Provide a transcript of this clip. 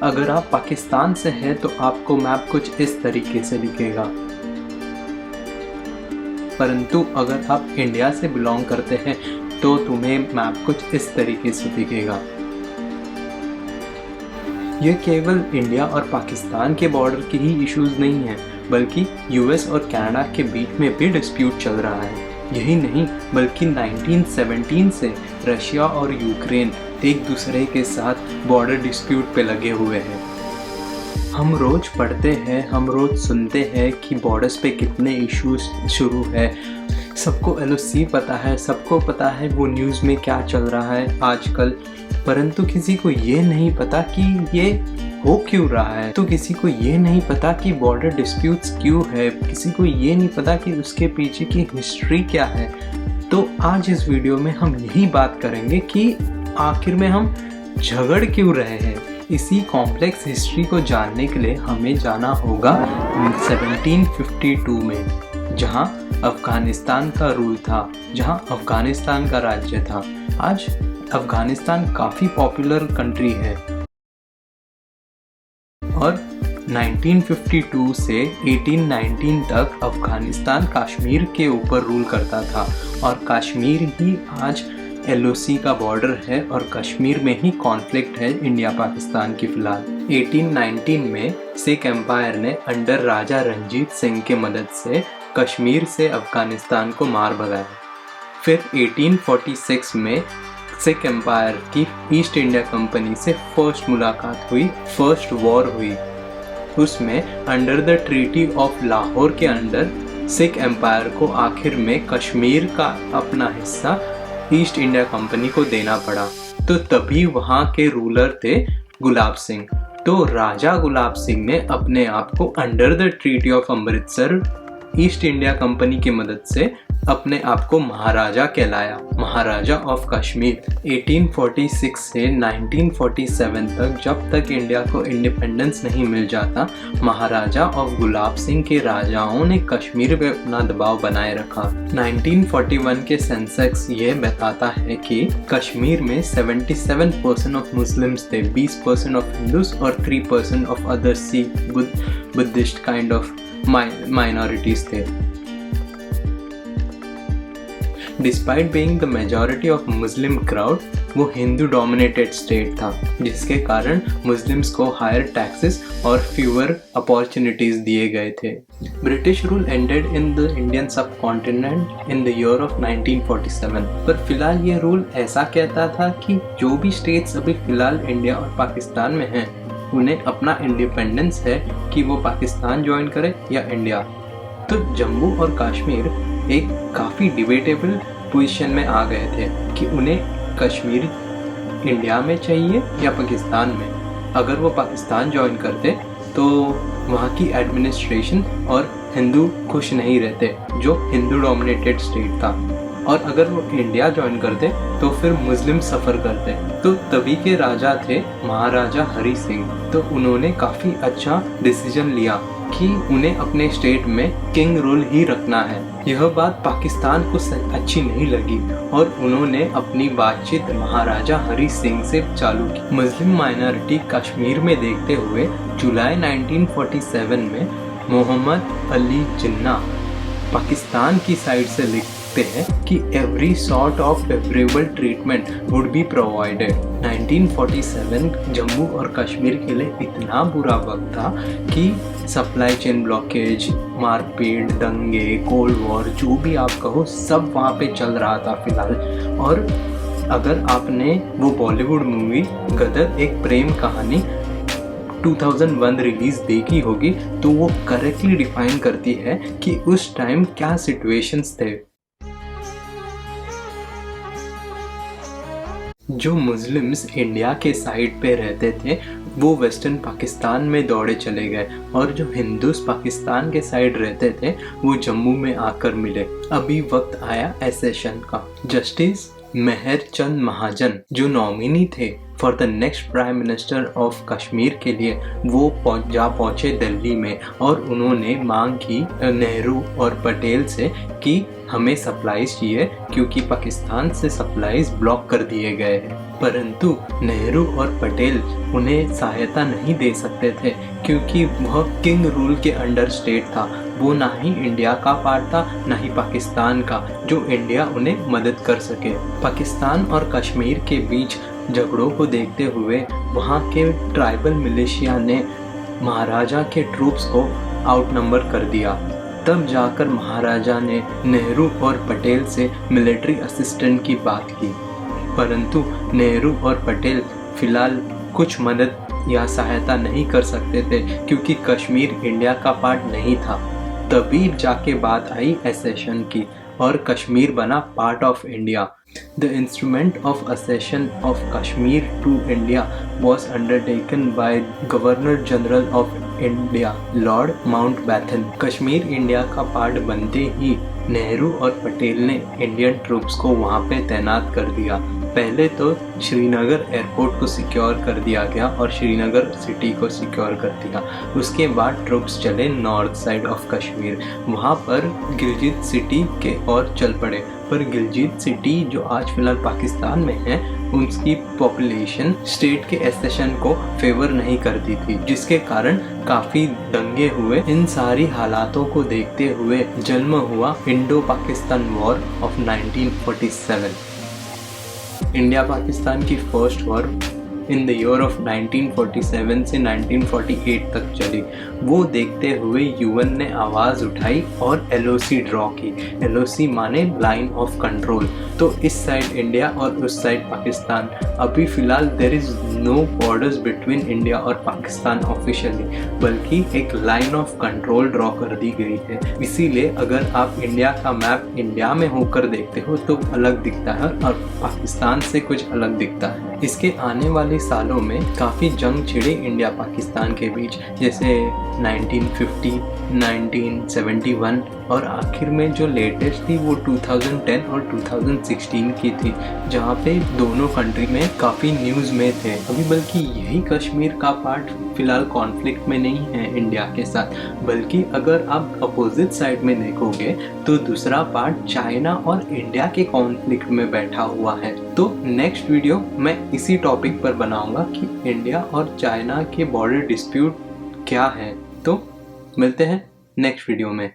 अगर आप पाकिस्तान से हैं तो आपको मैप कुछ इस तरीके से दिखेगा, परंतु अगर आप इंडिया से बिलोंग करते हैं तो तुम्हें मैप कुछ इस तरीके से दिखेगा। ये केवल इंडिया और पाकिस्तान के बॉर्डर के ही इश्यूज नहीं हैं, बल्कि यूएस और कनाडा के बीच में भी डिस्प्यूट चल रहा है। यही नहीं, बल्कि 1917 से रशिया और यूक्रेन एक दूसरे के साथ बॉर्डर डिस्प्यूट पे लगे हुए हैं। हम रोज पढ़ते हैं, हम रोज सुनते हैं कि बॉर्डर्स पे कितने इश्यूज शुरू है। सबको एलओसी पता है, सबको पता है वो न्यूज़ में क्या चल रहा है आजकल, परंतु किसी को ये नहीं पता कि ये हो क्यों रहा है। तो किसी को ये नहीं पता कि बॉर्डर डिस्प्यूट्स क्यों है, किसी को ये नहीं पता कि उसके पीछे की हिस्ट्री क्या है। तो आज इस वीडियो में हम यही बात करेंगे कि आखिर में हम झगड़ क्यों रहे हैं। इसी कॉम्प्लेक्स हिस्ट्री को जानने के लिए हमें जाना होगा 1752 में, जहां अफगानिस्तान का रूल था, जहां अफगानिस्तान का राज्य था। आज अफगानिस्तान काफ़ी पॉपुलर कंट्री है और 1952 से 1819 तक अफगानिस्तान कश्मीर के ऊपर रूल करता था और कश्मीर ही आज एलओसी का बॉर्डर है और कश्मीर में ही कॉन्फ्लिक्ट है इंडिया पाकिस्तान की फिलहाल। 1819 में सिख एम्पायर ने अंडर राजा रंजीत सिंह के मदद से कश्मीर से अफगानिस्तान को मार भगाया। फिर 1846 में सिख एम्पायर की ईस्ट इंडिया कंपनी से फर्स्ट मुलाकात हुई, फर्स्ट वॉर हुई। उसमें under the treaty of Lahore के अंडर सिख एम्पायर को आखिर में कश्मीर का अपना हिस्सा ईस्ट इंडिया कंपनी को देना पड़ा। तो तभी वहाँ के रूलर थे गुलाब सिंह। तो राजा गुलाब सिंह ने अपने आप को under the treaty of Amritsar east India company की मदद से अपने आप को महाराजा कहलाया, महाराजा ऑफ कश्मीर। 1846 से 1947 तक, जब तक इंडिया को इंडिपेंडेंस नहीं मिल जाता, महाराजा ऑफ गुलाब सिंह के राजाओं ने कश्मीर पे अपना दबाव बनाए रखा। 1941 के सेंसस ये बताता है कि कश्मीर में 77% ऑफ मुस्लिम्स थे, 20% ऑफ हिंदूज और 3% of other Sikh Buddhist kind of minorities थे। Despite being the majority of Muslim crowd, वो हिंदू डोमिनेटेड स्टेट था, जिसके कारण मुस्लिम्स को हायर टैक्सेस और फ्यूअर अपॉर्चुनिटीज दिए गए थे। British rule ended in the Indian subcontinent in the year of 1947। पर फिलहाल ये रूल ऐसा कहता था कि जो भी स्टेट्स अभी फिलहाल इंडिया और पाकिस्तान में हैं, उन्हें अपना इंडिपेंडेंस है कि वो पाकिस्तान ज्वाइन करे या इंडिया। तो जम्मू और कश्मीर एक काफ़ी डिबेटेबल पोजीशन में आ गए थे कि उन्हें कश्मीर इंडिया में चाहिए या पाकिस्तान में। अगर वो पाकिस्तान ज्वाइन करते तो वहाँ की एडमिनिस्ट्रेशन और हिंदू खुश नहीं रहते, जो हिंदू डोमिनेटेड स्टेट था, और अगर वो इंडिया ज्वाइन करते तो फिर मुस्लिम सफ़र करते। तो तभी के राजा थे महाराजा हरि सिंह। तो उन्होंने काफ़ी अच्छा डिसीजन लिया कि उन्हें अपने स्टेट में किंग रूल ही रखना है। यह बात पाकिस्तान को अच्छी नहीं लगी और उन्होंने अपनी बातचीत महाराजा हरि सिंह से चालू की। मुस्लिम माइनॉरिटी कश्मीर में देखते हुए जुलाई 1947 में मोहम्मद अली जिन्ना पाकिस्तान की साइड से लिखते हैं कि every sort of favourable treatment would be provided. 1947 Jammu और कश्मीर के लिए इतना बुरा वक्त था कि सप्लाई चेन ब्लॉकेज, मारपीट, दंगे, कोल्ड वॉर, जो भी आप कहो, सब वहाँ पे चल रहा था फिलहाल। और अगर आपने वो बॉलीवुड मूवी गदर एक प्रेम कहानी 2001 रिलीज देखी होगी, तो वो करेक्टली डिफाइन करती है कि उस टाइम क्या सिचुएशंस थे। जो मुस्लिम्स इंडिया के साइड पे रहते थे वो वेस्टर्न पाकिस्तान में दौड़े चले गए और जो हिंदूस पाकिस्तान के साइड रहते थे वो जम्मू में आकर मिले। अभी वक्त आया एसेशन का। जस्टिस मेहर चंद महाजन जो नॉमिनी थे for the next prime minister of Kashmir के लिए वो पहुंचे दिल्ली में और उन्होंने मांग की नेहरू और पटेल से कि हमें सप्लाईज चाहिए क्योंकि पाकिस्तान से सप्लाईज ब्लॉक कर दिए गए हैं। परंतु नेहरू और पटेल उन्हें सहायता नहीं दे सकते थे क्योंकि वह किंग रूल के अंडर स्टेट था। वो ना ही इंडिया का पार्ट था ना ही पाकिस्तान का जो इंडिया उन्हें मदद कर सके। पाकिस्तान और कश्मीर के बीच झगड़ों को देखते हुए वहाँ के ट्राइबल मिलिशिया ने महाराजा के ट्रूप्स को आउटनंबर कर दिया। तब जाकर महाराजा ने नेहरू और पटेल से मिलिट्री असिस्टेंट की बात की, परंतु नेहरू और पटेल फिलहाल कुछ मदद या सहायता नहीं कर सकते थे क्योंकि कश्मीर इंडिया का पार्ट नहीं था। तभी जाके बात आई एसेशन की और कश्मीर बना part of India. The instrument of accession of Kashmir to India was undertaken by governor general of India lord Mountbatten. Kashmir India का पार्ट बनते ही नेहरू और पटेल ने इंडियन ट्रूप्स को वहाँ पे तैनात कर दिया। पहले तो श्रीनगर एयरपोर्ट को सिक्योर कर दिया गया और श्रीनगर सिटी को सिक्योर कर दिया। उसके बाद ट्रूप्स चले नॉर्थ साइड ऑफ कश्मीर, वहाँ पर गिलजित सिटी के और चल पड़े। पर गिलजित सिटी जो आज फिलहाल पाकिस्तान में है उसकी पॉपुलेशन स्टेट के एसेशन को फेवर नहीं करती थी, जिसके कारण काफ़ी दंगे हुए। इन सारी हालातों को देखते हुए जन्म हुआ Indo Pakistan war of 1947। India Pakistan की first war in the year of 1947 से 1948 तक चली। वो देखते हुए यूएन ने आवाज़ उठाई और एलओसी ड्रॉ की। एलओसी माने लाइन ऑफ कंट्रोल। तो इस साइड इंडिया और उस साइड पाकिस्तान। अभी फ़िलहाल there is no borders between India और पाकिस्तान ऑफिशियली, बल्कि एक लाइन ऑफ कंट्रोल ड्रॉ कर दी गई है। इसीलिए अगर आप इंडिया का मैप इंडिया में होकर देखते हो तो अलग दिखता है और पाकिस्तान से कुछ अलग दिखता है। इसके आने वाले सालों में काफ़ी जंग छिड़े इंडिया पाकिस्तान के बीच, जैसे 1950, 1971 और आखिर में जो लेटेस्ट थी वो 2010 और 2016 की थी, जहाँ पे दोनों कंट्री में काफ़ी न्यूज़ में थे। अभी बल्कि यही कश्मीर का पार्ट फ़िलहाल कॉन्फ्लिक्ट में नहीं है इंडिया के साथ, बल्कि अगर आप अपोजिट साइड में देखोगे तो दूसरा पार्ट चाइना और इंडिया के कॉन्फ्लिक्ट में बैठा हुआ है। तो नेक्स्ट वीडियो मैं इसी टॉपिक पर बनाऊंगा कि इंडिया और चाइना के बॉर्डर डिस्प्यूट क्या है। तो मिलते हैं नेक्स्ट वीडियो में।